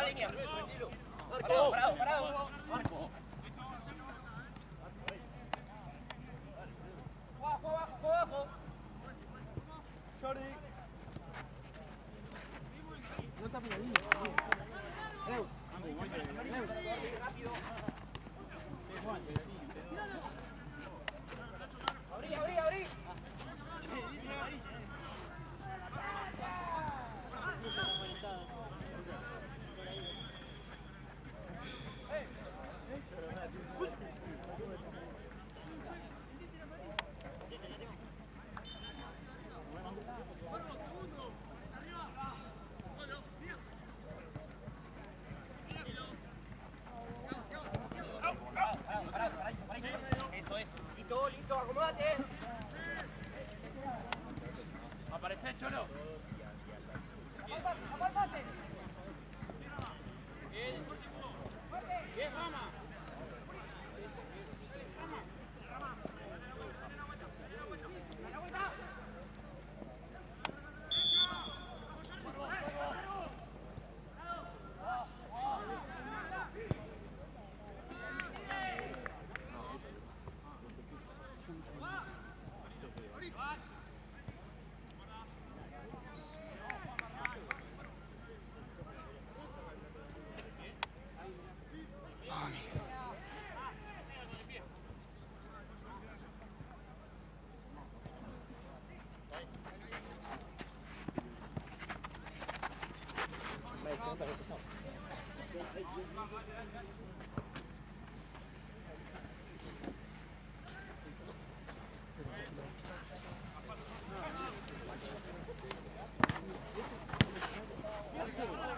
línea. Parado, parado, parado. Marco. Abajo, abajo, abajo. Jordi. No está por la línea. Rápido. Abrí, abrí, abrí. Eso es. Listo, listo, acomódate. Aparece, Cholo. Apártate. Bien, Rama.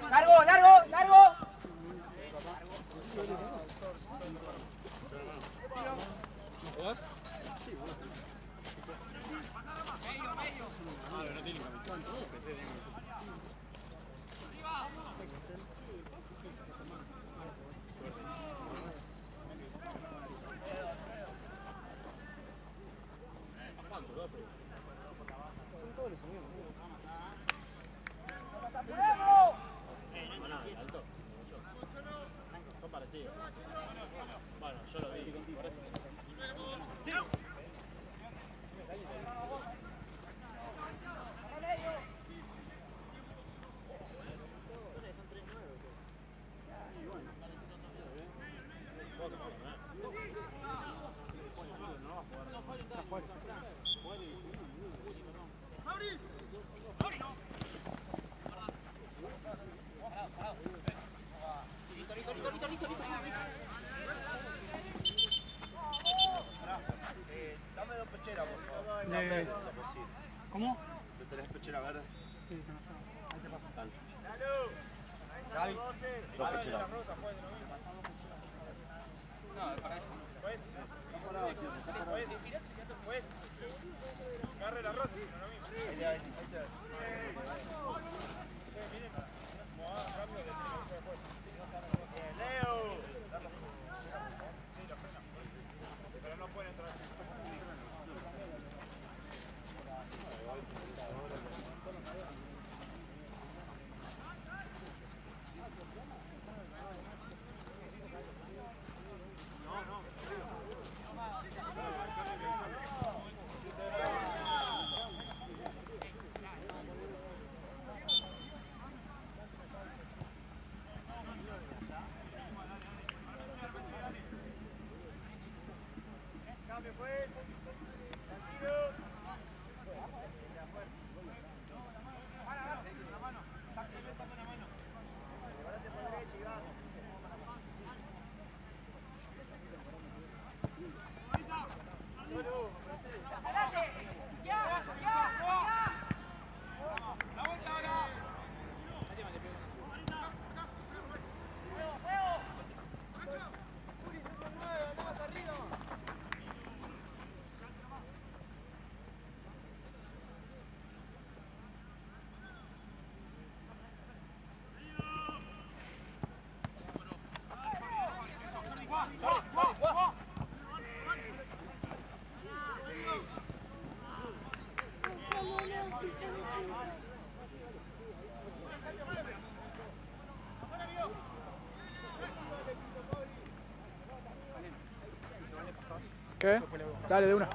Largo, largo, largo. ¿Jugás? Medio, medio. Ah, no tiene capitán. Son todos los amigos. Alto. Son parecidos. Bueno, yo lo vi. Por eso. Sí. Dame dos pecheras, por favor. ¿Cómo? ¿Te tenés pechera verde? Sí, ahí te paso. Dale. Gaby. Dos pecheras. Agarre la rosa. Ahí te. Leo. Pero no puede entrar. Dale, de una.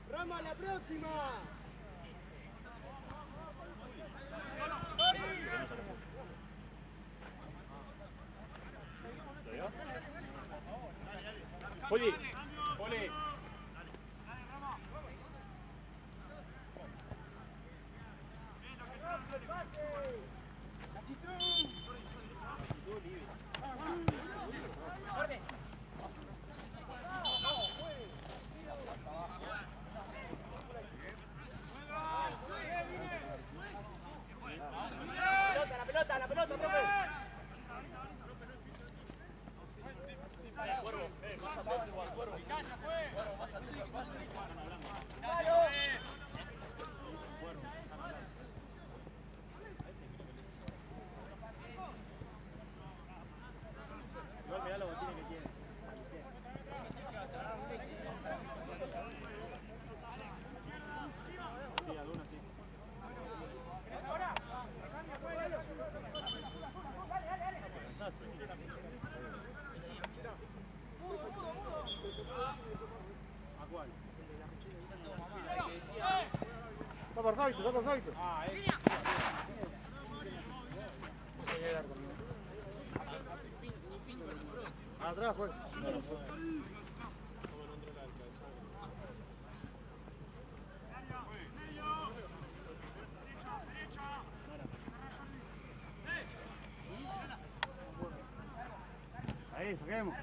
¡Rama, la próxima! Poli, Poli. Está perfecto, está perfecto. Ah, atrás, pues. Ahí, saquemos.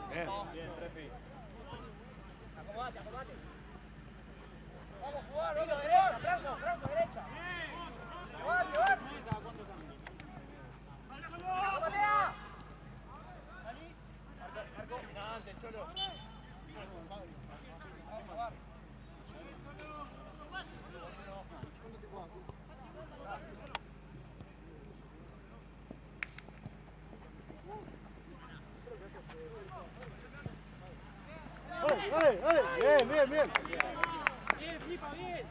Bien, bien, Trefi. Acomodate, acomodate. Vamos a jugar, vamos a derecha, Franco, Franco, derecha. Acomodate, vamos. ¡Acomotea! Marco, mirá antes, Cholo. Bien, bien, bien. Bien, flipa, bien.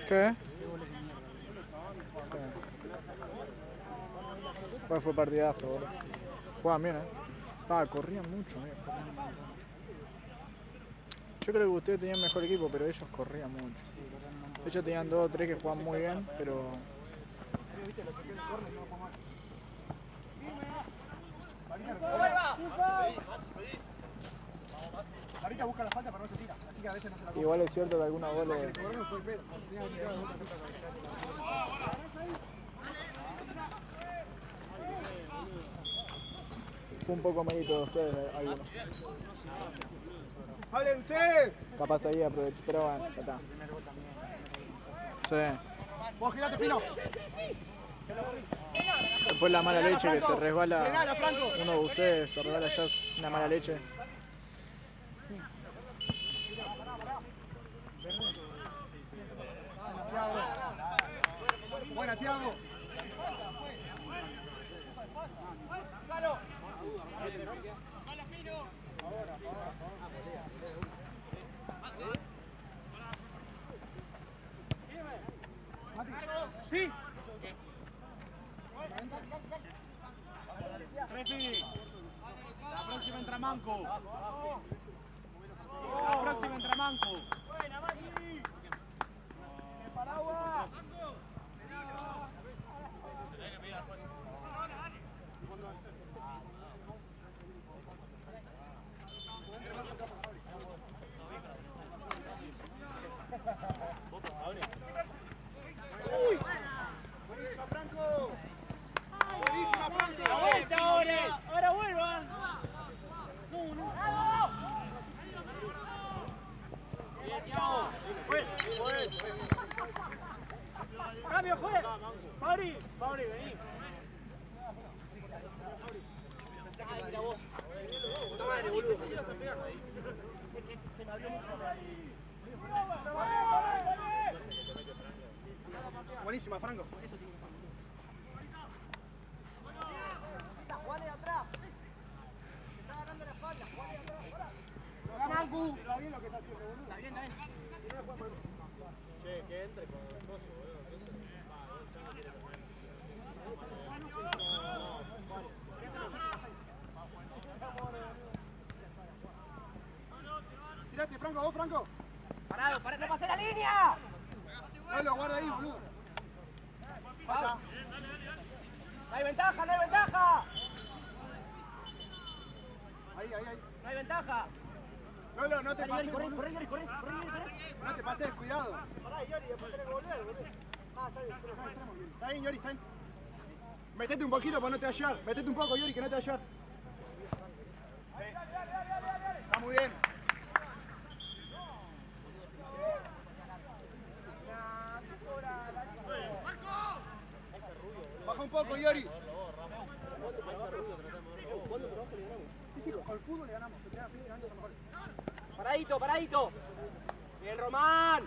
¿Qué? Sí. Fue partidazo, boludo. Juegan bien, corrían mucho, Yo creo que ustedes tenían mejor equipo, pero ellos corrían mucho. Ellos tenían 2 o 3 que jugaban muy bien, pero... Ahorita busca la falta, pero no se tira, así que a veces no se la coge. Igual es cierto que algunos goles... Fue un poco mérito de ustedes, algunos. ¡Háblense! Capaz ahí aprovechó, pero bueno, ya está. Sí. Vos girate, Pino. Después la mala leche que se resbala. Frenala, Franco. Uno de ustedes se resbala ya, una mala leche. Buena, Thiago. Sí. Trefi. La próxima entra Manco. La próxima entra Manco. Buena, Mati. Paraguas. ¡Uy! ¡Buenísima, Franco! ¡Buenísima, Franco! ¡La vuelta ahora! ¡Ahora vuelvan! ¡No, no! ¡Bien, Thiago! ¡Cambio, juega! ¡Mauri! ¡Mauri, vení! Ay, mira vos. Puta madre, boludo. ¿Qué se ibas a pegar ahí? Es que se me abrió mucho la... Buenísima, Franco. Eso tiene que estar. Juane atrás. Se está agarrando la espalda. Juane atrás. Mancu. Está bien lo que está haciendo, boludo. Está bien, está bien. Si no, lo puede poner. Che, que entre con el coso, boludo. Tirate, Franco, vos, Franco. Parado, parado, no pasé la línea. No lo guarda ahí, boludo. Falta. No hay ventaja, no hay ventaja. Ahí, ahí, ahí. No hay ventaja. Lolo, no te Dale, pases. Yori, corre, corre, corre, corre. No te pases, cuidado. Pará, Yori, después tenés que volver, boludo. Ah, está bien. Está bien, Yori, está bien. Metete un poquito para no te hallar. Metete un poco, Yori, que no te hallar. Está muy bien. Baja un poco, Yori. Sí, sí, con el fútbol le ganamos. Paradito, paradito. Bien, Román.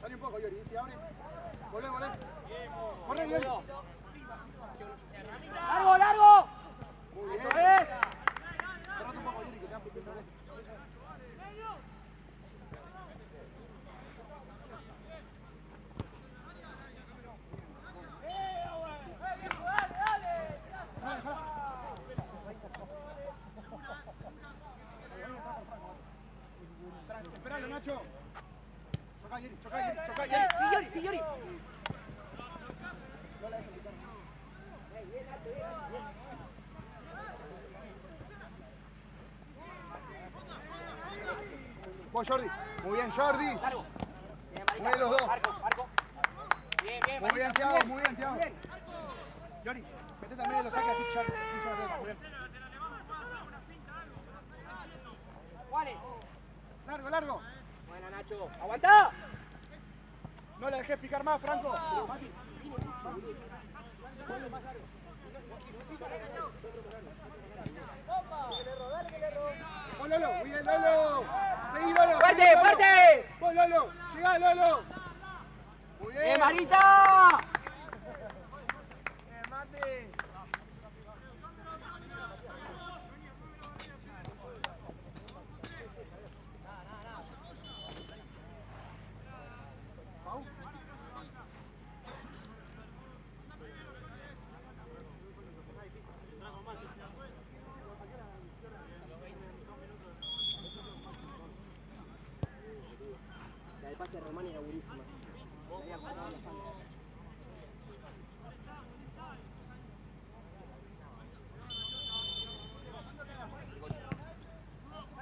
Dale un poco, Yori. Si abre. Volé, volé. Corre, Yori. ¡Largo, largo! Muy bien. ¡Eso es! Cerrate un poco, Yori, que te dan pique. Esperalo, Nacho. Choca, Yori, choca, Yori, choca, Yori. Sí, Yori, sí, Yori. No la dejes picar. Vos, Jordi. Muy bien, Jordi. Largo. Bien, Muy bien los dos. Marco, Marco. Bien, bien, Muy bien, Marito, Thiago, muy bien, Thiago. Bien. Yori, metete al medio y lo saques así, Jordi. Muy bien. Juanes. Largo, largo. Buena, Nacho. ¡Aguantá! No la dejes picar más, Franco. Vos, Lolo. Muy bien, Lolo. Seguí, Lolo. ¡Fuerte, seguí, Lolo. fuerte! Vos, Lolo. Llegá, Lolo. Muy bien. Marita! Pau. La del pase de Román era buenísima. Había pasado la falta.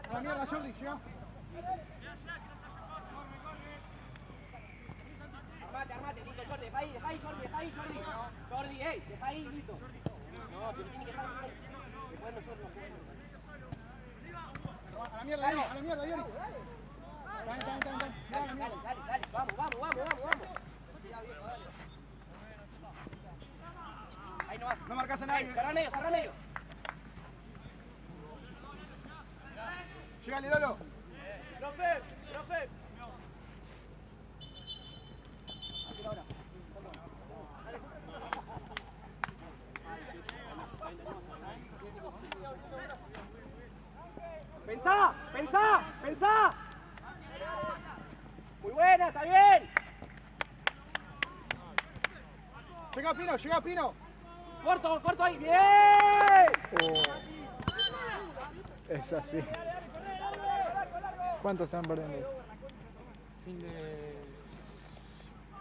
A la mierda, Jordi. Llegá. Armate, armate, listo, Jordi, deja ahí, Jordi. Jordi, deja ahí, listo. No, pero tiene que dejar ahí. Después nosotros nos jugamos. A la mierda, Yori. A la mierda, Yori. Dale, vamos. Ahí nomás. No marcás a nadie. Cerrá medio. Llegale, Lolo. Profe. Pensá. Muy buena, está bien. Llega Pino. Corto ahí, bien. Es así. ¿Cuántos se van perdiendo?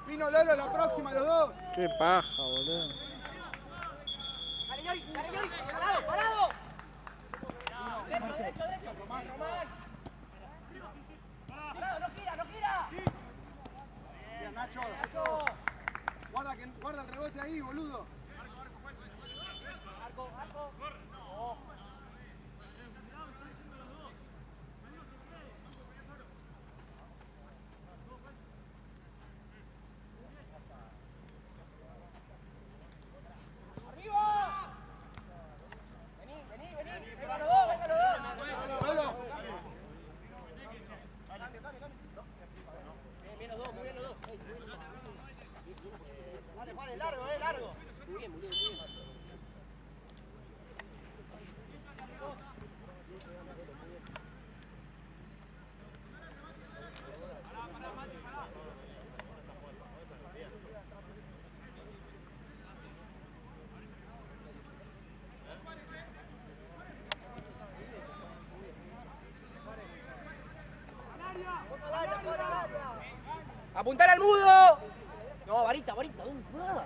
Pino, Lolo, la próxima, los dos. Qué paja, boludo. Dale, Yori. Parado. Derecho. Román. Parado, no gira. Bien, Nacho. Guarda el rebote ahí, boludo. Arco. ¡Arriba! Vení. Venga los dos. Lolo. Bien los dos, muy bien los dos. Dale, Juan, largo. Muy bien. ¡Apuntar al mudo! No, varita, ¿dónde va?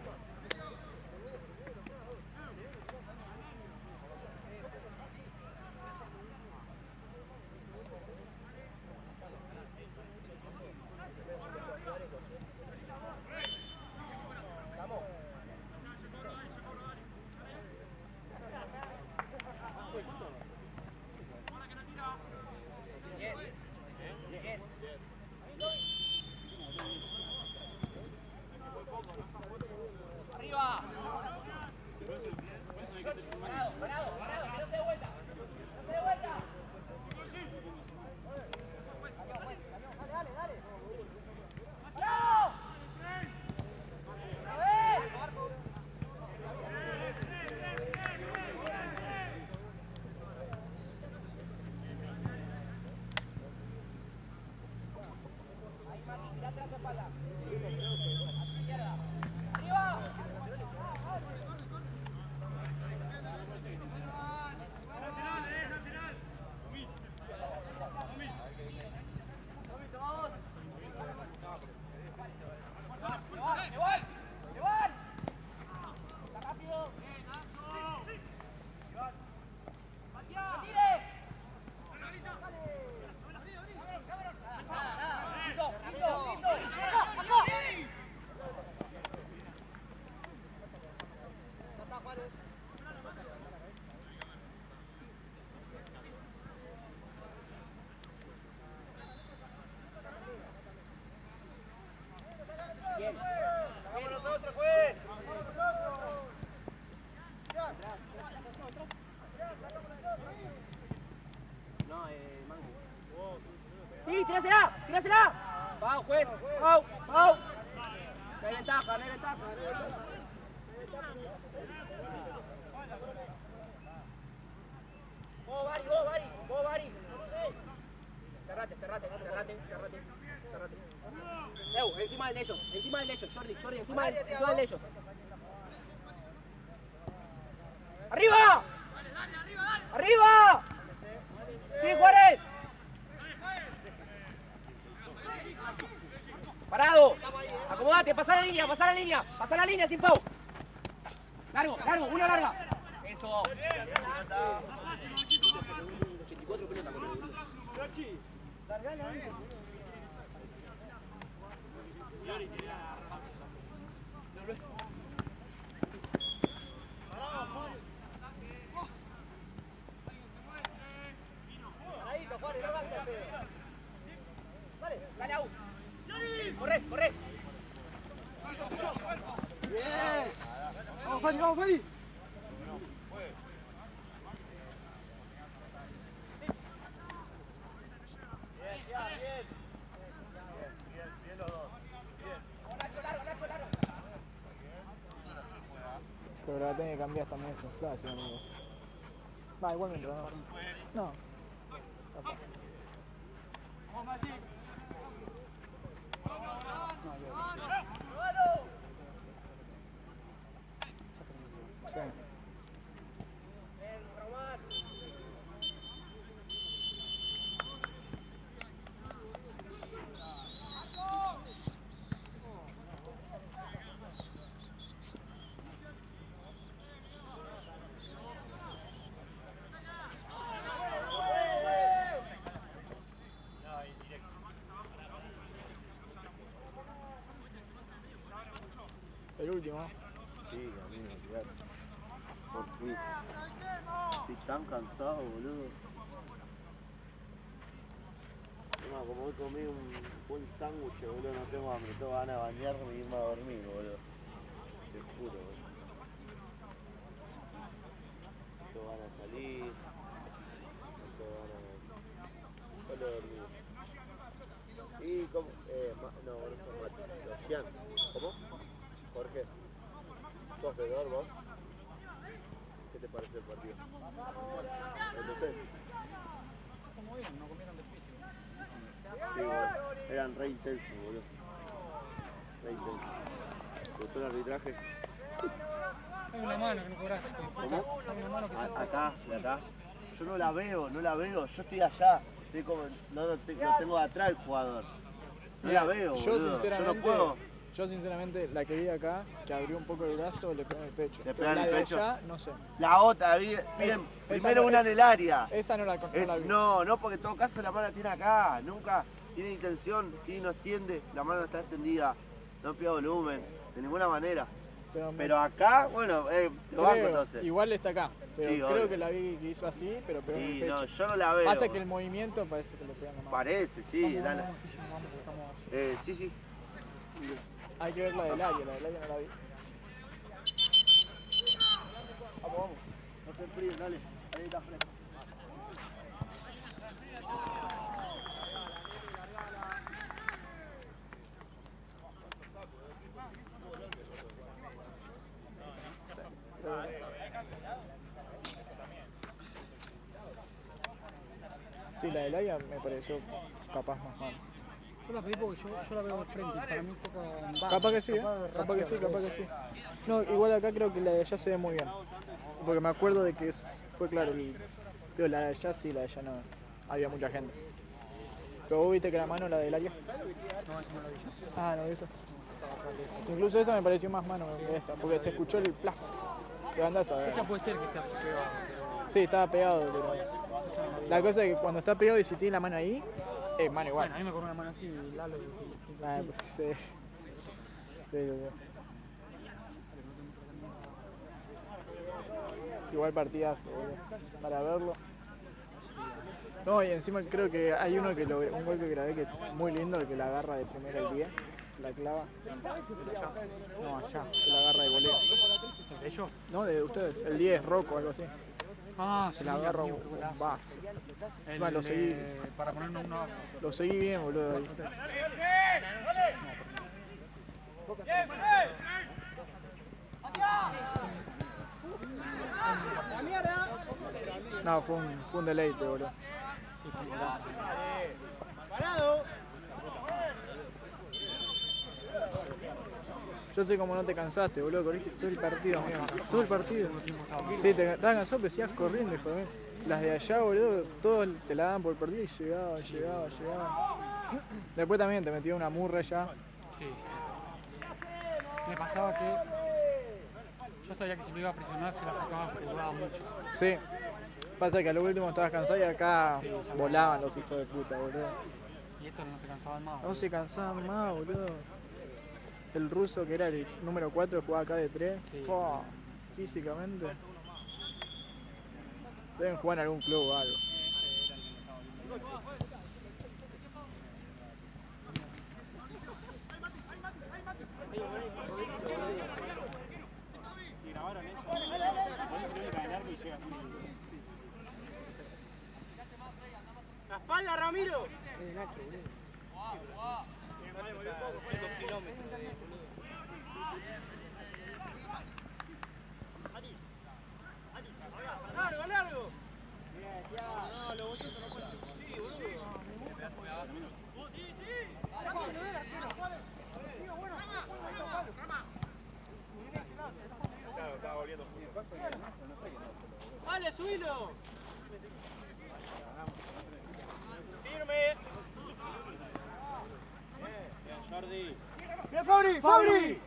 Sí, tirásela, tirásela. Pau, juez, Pau, Pau. No hay ventaja, no hay ventaja. Vos, Bari. Cerrate. Encima del de ellos, Jordi, encima del de ellos. ¡Arriba! ¡Arriba! ¡Sí, Juárez! ¡Parado! ¡Acomodate! ¡Pasá la línea sin foul! ¡Largo! ¡Una larga! ¡Eso! 84 pelotas, boludo. Largala ahí. Paradito, Juárez, no gastes, Dale, Au. Corre. Bien. Vamos, Fali. Bien los dos. Bien. Largo. Pero la tenés que cambiar también sin flash, amigo. Va, igual mientras no. No. Sí. El último. Sí, amigo, claro. Por fin. Estoy tan cansado, boludo. No, como hoy comí un buen sándwich, boludo, no tengo hambre, tengo ganas de bañarme y irme a dormir, boludo. Te juro, boludo. Tengo ganas de salir. No tengo ganas de... Solo dormir. Y como... no, no son mates, los Gian. ¿Cómo? Jorge. ¿Sos jugador vos? ¿Qué te parece el partido? ¿El de usted? Como bien, no comieron difícil. Sí, boludo. Eran re intensos, boludo. Re intensos. ¿Te gustó el arbitraje? Hay una mano que no cobraste. ¿Cómo? Hay una mano que se Acá, de acá. Yo no la veo. Yo estoy allá. Estoy como, lo tengo de atrás el jugador. No la veo, boludo. Yo sinceramente, la que vi acá, que abrió un poco el brazo, le pegó en el pecho. ¿Le pegó en el pecho? Allá, no sé. La otra, bien. Primero una en el área. Esa no la vi. No, porque en todo caso la mano la tiene acá. Nunca tiene intención. Sí, no extiende. La mano está extendida. No pide volumen. De ninguna manera. Pero acá, bueno, lo banco entonces. Igual está acá. Pero Sí, creo obvio. que la vi que hizo así, pero pegó en el Sí, pecho. no, yo no la veo. Pasa que el movimiento parece que le pega en la mano. Parece, sí, dale. Sí. Hay que ver la del área no la vi. Vamos. No te enfríes, dale. Ahí está fresco. Sí, la del área me pareció capaz más sana. Yo la pedí porque yo la veo de frente, para mí toca en bajo. Capaz que sí, capaz que sí, capaz que sí. No, igual acá creo que la de allá se ve muy bien. Porque me acuerdo de que fue claro, pero la de allá sí, la de allá no. Había mucha gente. Pero vos viste que la mano, la del área. No, eso no lo vi yo. Ah, no viste. Incluso esa me pareció más mano que esta, porque se escuchó el plasma. ¿Qué andás a ver? Esa puede ser que esté así pegado, pero... Sí, estaba pegado, pero... La cosa es que cuando está pegado y si tiene la mano ahí, es mano igual. Bueno, a mí me corre una mano así y Lalo y así. Ah, pues, sí. Sí. Igual partidazo, boludo, para verlo. No, y encima creo que hay uno que un gol que grabé que es muy lindo, el que la agarra de primera el 10, la clava. No, allá, que la agarra de voleo. ¿De ellos? No, de ustedes, el 10, Rocco, algo así. Ah, Se sí, la agarra un golazo. vaso. Encima lo seguí. Para ponernos uno... Lo seguí bien, boludo. Ahí. No, fue un deleite, boludo. Sí, fue un golazo. ¡Parado! Yo sé cómo no te cansaste, boludo, corriste todo el partido, amigo. Todo el partido. Sí, te estabas cansado, pero seguías corriendo, hijo de mí. Las de allá, boludo, todos te la daban por perdido y llegaba. Después también te metió una murra ya. Sí. Me pasaba que yo sabía que si lo iba a presionar se la sacaba porque duraba mucho. Sí. Pasa que a lo último estabas cansado y acá Sí, ya volaban los hijos de puta, boludo. Y estos no se cansaban más. No se cansaban más, boludo. El ruso que era el número 4 jugaba acá de 3. Sí. Físicamente. Deben jugar en algún club o algo. Si grabaron eso, podés ser única en el arco y llega. ¡La espalda, Ramiro! Es de Nacho, boludo. ¡Largo, largo! ¡Vale, subilo! ¡Firme! Bien, Jordi. ¡Bien, Fabri! ¡Fabri!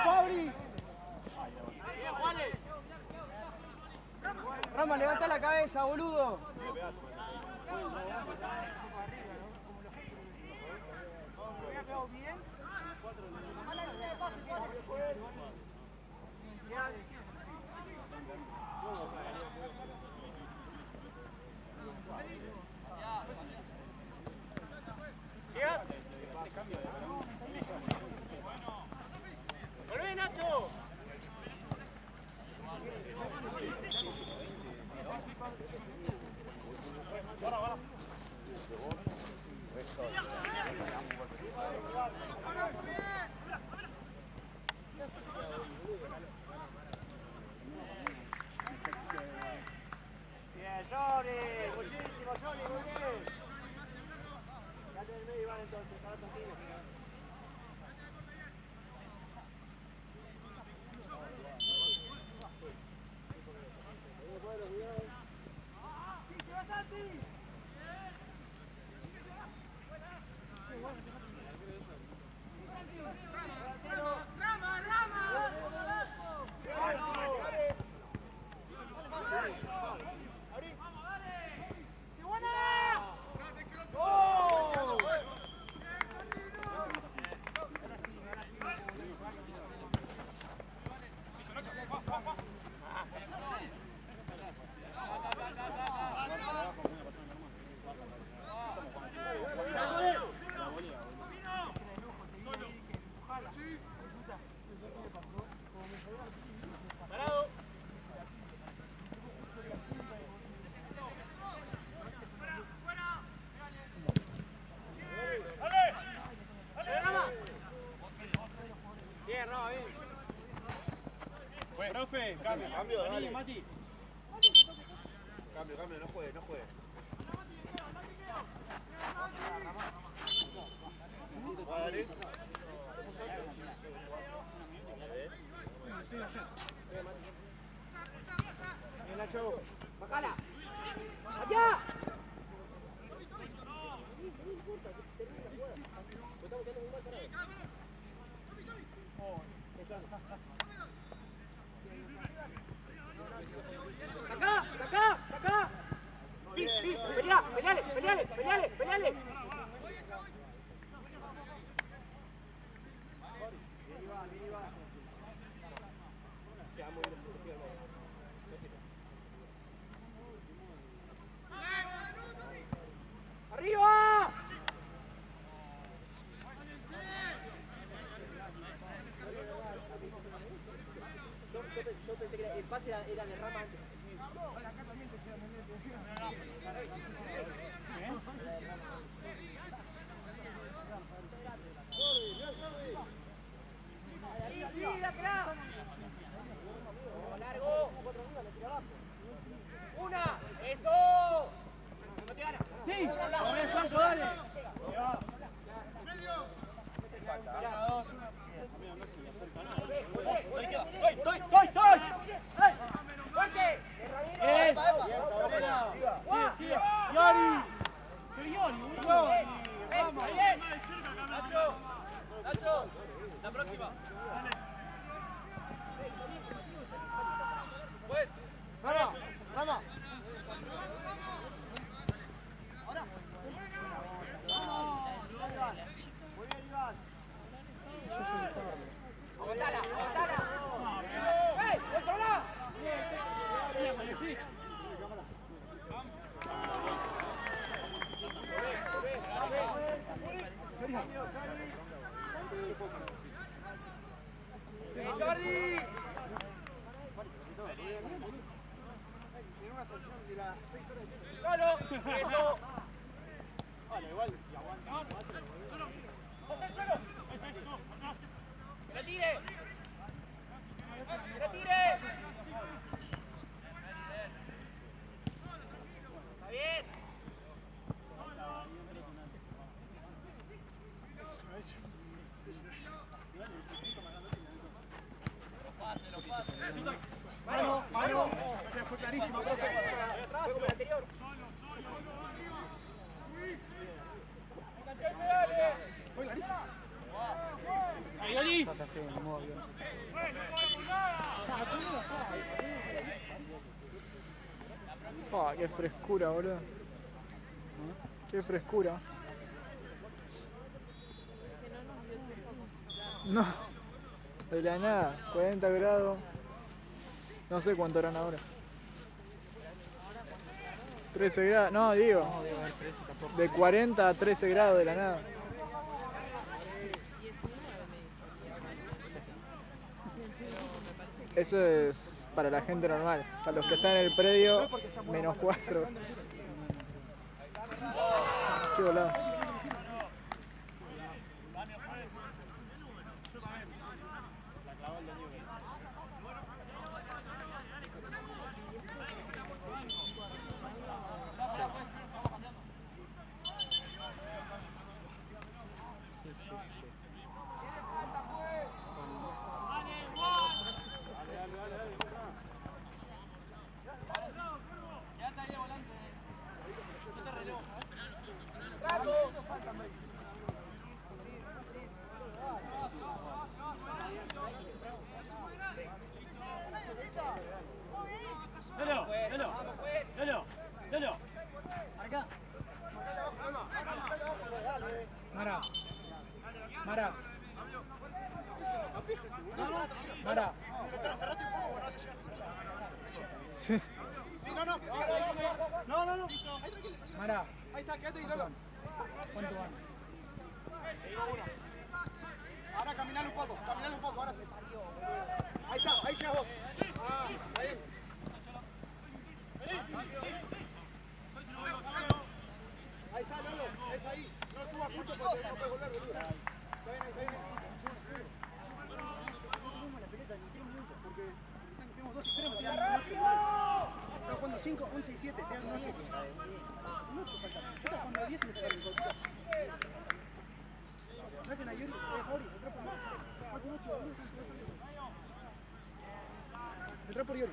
¡Fabri! Bien, Juanes. Rama, levanta la cabeza, boludo. ¿Llegas? ¡Volvé, Nacho! Bien, Johnny, muchísimo, Johnny, muy bien. Quédate en el medio, Iván, entonces, ahora tranquilo. Profe, cambio, dale. Mati. Cambio, no juegue. Dale. Bien, Nacho. ¡Bacala! ¡Allá! ¡Sacá! ¡Sacá! ¡Sacá! Sí, sí, peleá, peleale, peleale, peleale, peleale. ¡Arriba! Yo pensé que el pase era de Rama antes. Sí, dásela. Largo. Una. Eso. No te gana. Sí. Dale, Franco, dale. Nacho, la próxima. Pues. Rama, Rama. Muy bien, Iván. Aguantala, aguantala. ¡Ey! ¡Controla! ¡Jordi! Tiene una sanción de las 6 horas de tiempo. ¡Cholo! ¡Eso! Vale, igual si aguanta. ¡José Cholo! ¡Que la tire! ¡Que la tire! ¡Está bien! Mano, mano. Fue clarísimo, creo que Fue como el anterior. fue clarísimo. Ah, qué frescura, boludo. Qué frescura. No, de la nada, 40 grados. No sé cuánto harán ahora. 13 grados, no, digo. De 40 a 13 grados de la nada. Eso es para la gente normal. Para los que están en el predio, menos 4. Qué volado. Mara. Mara. Mara. Cerrate un poco, no se llega. Sí. Sí, no. No. Ahí tranquilo. Mara. Ahí está, quédate y Lolo. ¿Cuánto van? Ahora caminale un poco, ahora sí. Ahí está, ahí llegas vos. Ah, ahí. Ahí está, Lolo, es ahí. No subas mucho porque no puedes volver, boludo. Está bien. Porque tenemos dos extremos, te dan noche. Estamos jugando 5, 11 y 7, te dan noche. Noche falta. Yo estaba jugando a 10 y me sacaron el cortito. Saquen a Yuri, Fabri, entró por Yuri.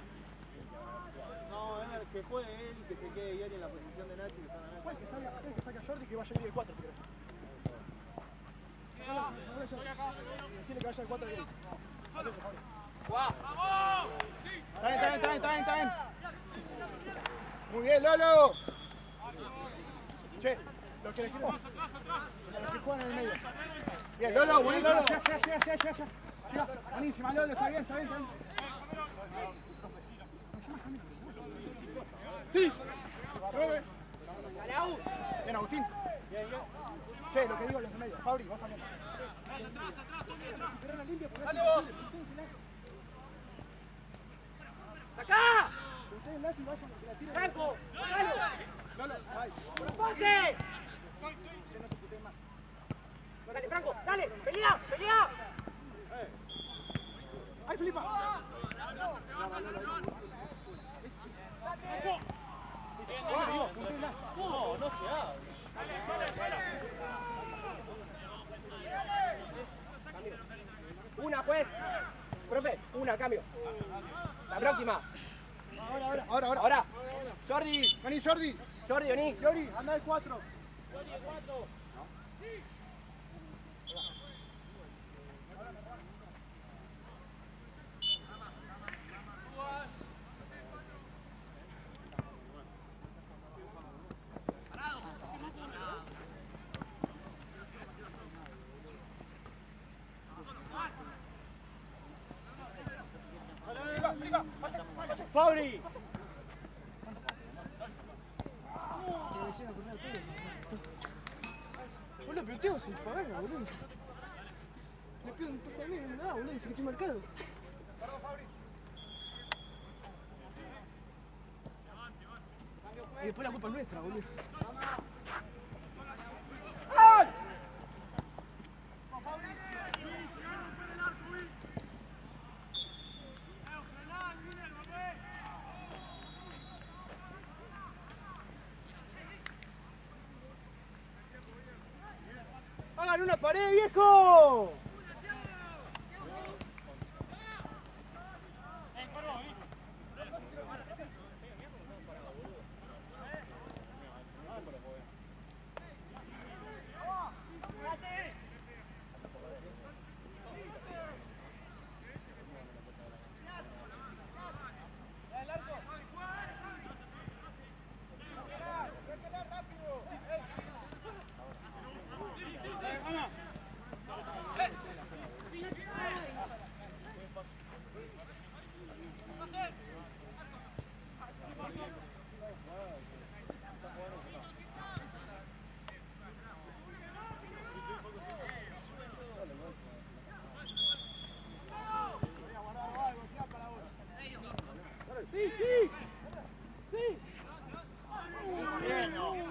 No, es que juegue él y que se quede Yuri en la posición de Nacho y que salga Nacho. Que saque a Jordi que vaya a ir el 4 si querés. Decirle que vaya el 4 de Yuri. Está bien. Muy bien, Lolo. Che, los que juegan en el medio. Bien, Lolo, buenísimo. Llega. Buenísima, Lolo, está bien. Sí. Bien, Agustín. Che, lo que digo, los de medio. Fabri, vos también. ¡Dale vos! ¡Acá! ¡Franco! Lolo, ahí. ¡Pase! Dale, Franco, dale, pelea. ¡Ahí, Filipa! No se haga. Una, juez. Profe, una, cambio. La próxima. Ahora. Jordi. Vení, Jordi. Vení. Yuri, anda el 4. Fabri. Boludo, pero Teo es un chupaverga, boludo. Le pido un pase a mí, no me da, boludo, dice que estoy marcado. Y después la culpa es nuestra, boludo. ¡Hagan una pared, viejo!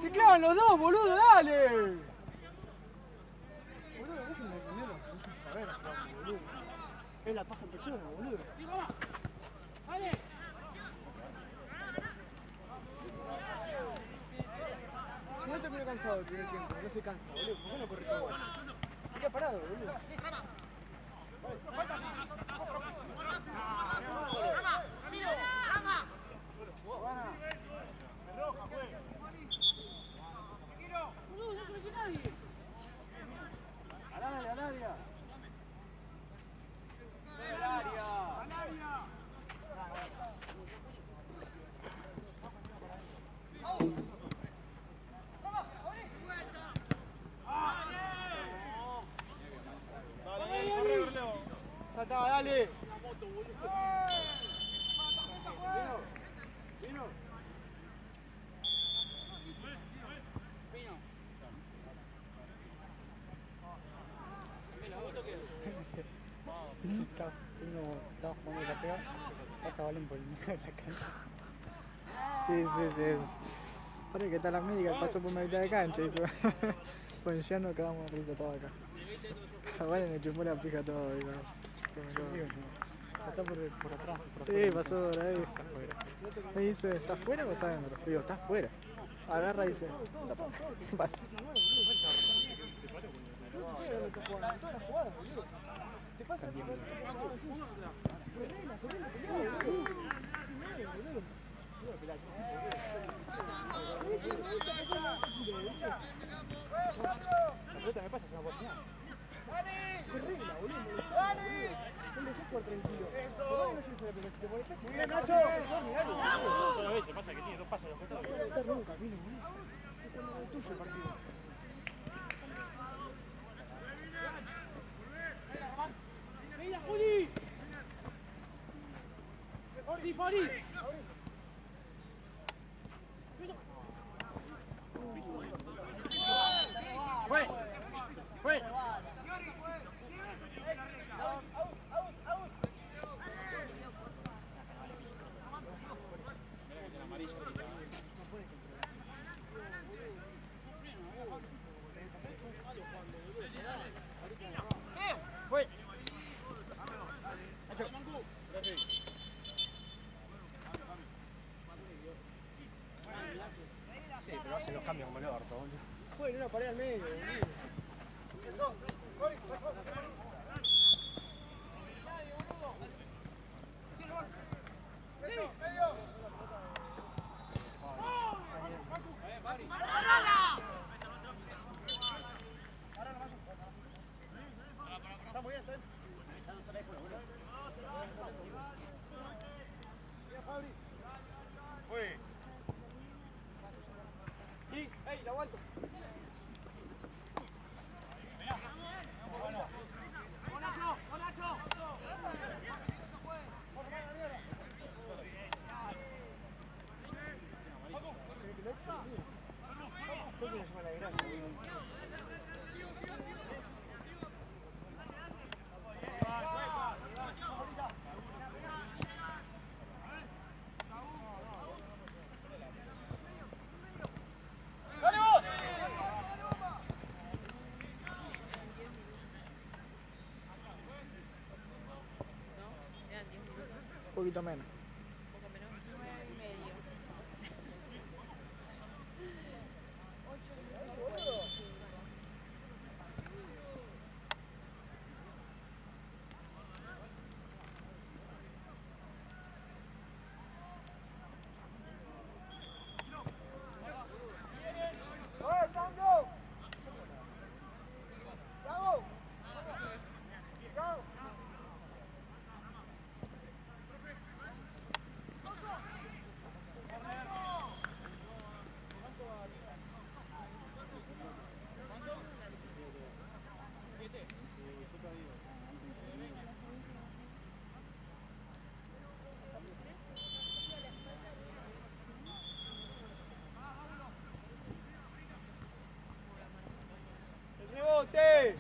¡Se clavan los dos, boludo! ¡Dale! Boludo, déjenme defenderlo. Es un chupaverga, boludo. Es la paja en persona, boludo. Si no te pone cansado el primer tiempo, no se cansa, boludo. ¿Por qué no corre todo? Se queda parado, boludo. Al área. Ya está, dale. Vino. Estaba jugando la pega, pasa Valen por el medio de la cancha. Sí. Ahora que está la médica, pasó por mitad de cancha y se pues ya no acabamos de risa todo acá. A Valen me chupó la pija todo. Pasó por atrás. Sí, pasó por ahí. Me dice, ¿estás fuera o estás dentro? Digo, ¿estás fuera? Agarra y dice, pasa. Te pasa el tiempo. La pelota me pasa, se me puede nada. ¡Qué regla, boludo! Son de por tranquilo. Muy bien, Nacho. Todas veces pasa que tiene dos pasos a los costados. No está nunca, vino, boludo. Es cuando es tuyo el partido. ¡Venga, Juli! ¡Forti, Fori! ¡Fue! ¡Fue! ¡Fue! Sí, pero hacen los cambios como el orto, boludo. Fue en una pared al medio, boludo. Está muy bien, está bien. Fue. Sí, ¡ey, la aguanto! Un poquito menos. Poco menos, 9:30. ¡Cambio! ¡Bravo! ¡Bravo! ¡El rebote!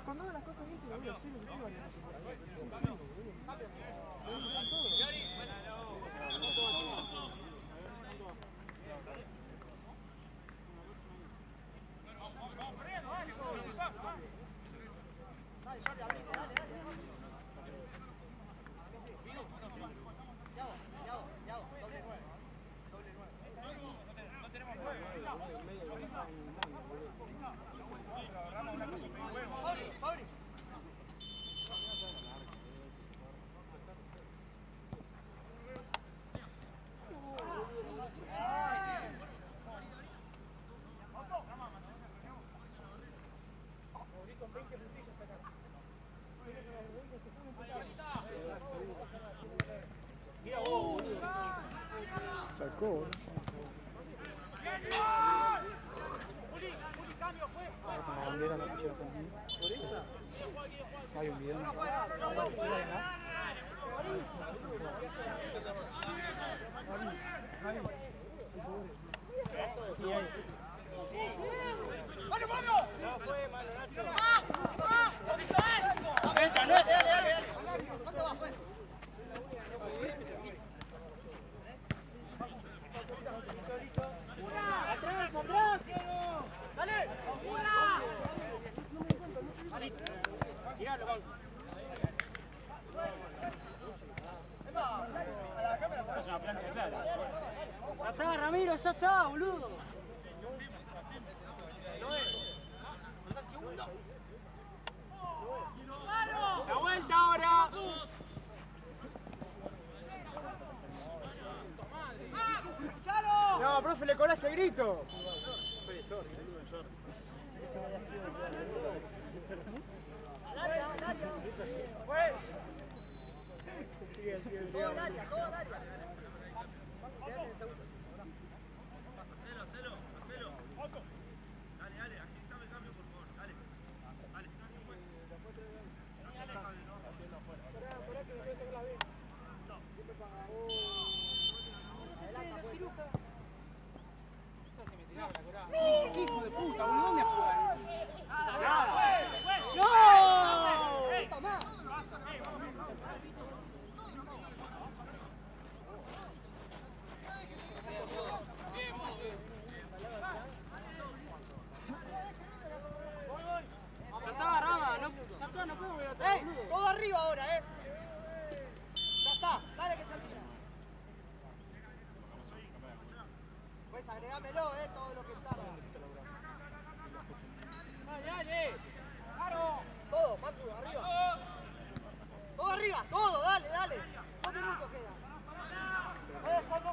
Cuando hago las cosas bien, te lo voy a hacer lo que te iban a hacer. Sacó. La bandera la pusieron también. Hay un video. Ya está, Ramiro, ya está, boludo. Anda el segundo. La vuelta ahora. No, profe, le colás el grito. Todo el área, todo el área. Hijo de puta, boludo, ¿dónde juega? ¡No! ¡Toma! Ya está, Rama, ya está, no puedo ver otra vez. Todo arriba ahora, Ya está, dale que termina. Pues agregámelo, todo lo que tarda. Dale, claro. Todo, Papu, arriba. Todo arriba, todo, dale, dale. 2 minutos queda.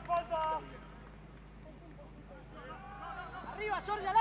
Falta. Arriba, Jordi, al